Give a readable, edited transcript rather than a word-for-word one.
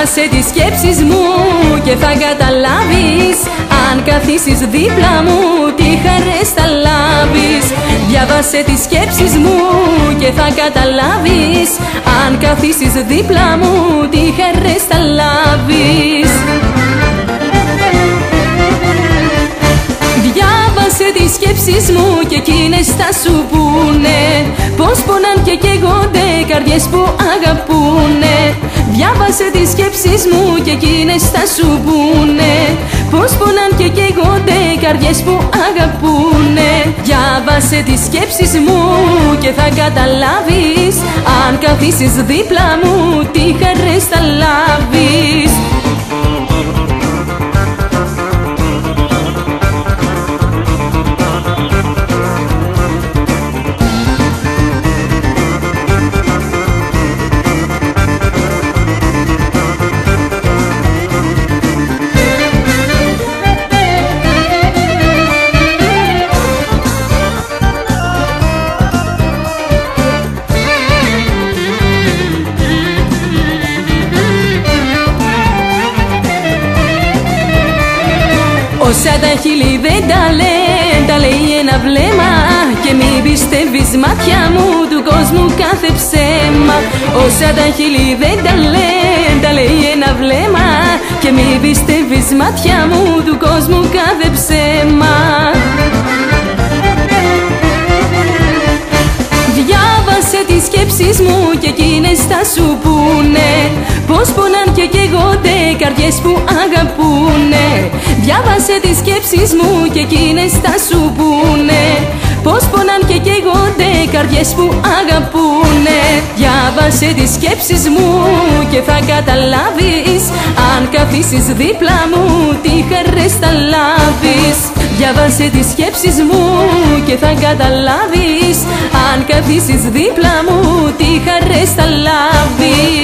Διάβασε τις σκέψεις μου και θα καταλάβεις. Αν καθίσεις δίπλα μου τι χαρές θα λάβεις. Διάβασε τις σκέψεις μου και θα καταλάβεις. Αν καθίσεις δίπλα μου τι χαρές θα λάβεις. Διάβασε τις σκέψεις μου και εκείνες θα σου πούνε πως πονάν και καίγονται καρδιές που αγαπούνε. Διάβασε τις σκέψεις μου και εκείνες θα σου πούνε πως πονάν και καίγονται καρδιές που αγαπούνε. Διάβασε τις σκέψεις μου και θα καταλάβεις. Αν καθίσεις δίπλα μου τι χαρές θα λάβεις. Όσα τα χείλη δεν τα λένε, τα λέει ένα βλέμμα. Και μην πιστεύεις μάτια μου του κόσμου κάθε ψέμα. Όσα τα χείλη δεν τα λένε, τα λέει ένα βλέμμα. Και μην πιστεύεις μάτια μου του κόσμου κάθε ψέμα. Διάβασε τις σκέψεις μου και εκείνες θα σου πούνε πως πονάν και καίγονται καρδιές που αγαπούνε. Διάβασε τις σκέψεις μου και εκείνες θα σου πούνε πως πονάν και καίγονται καρδιές που αγαπούνε. Διάβασε τις σκέψεις μου και θα καταλάβεις. Αν καθίσεις δίπλα μου τι χαρές θα λάβεις. Διάβασε τις σκέψεις μου και θα καταλάβεις. Αν καθίσεις δίπλα μου τι χαρές θα λάβεις.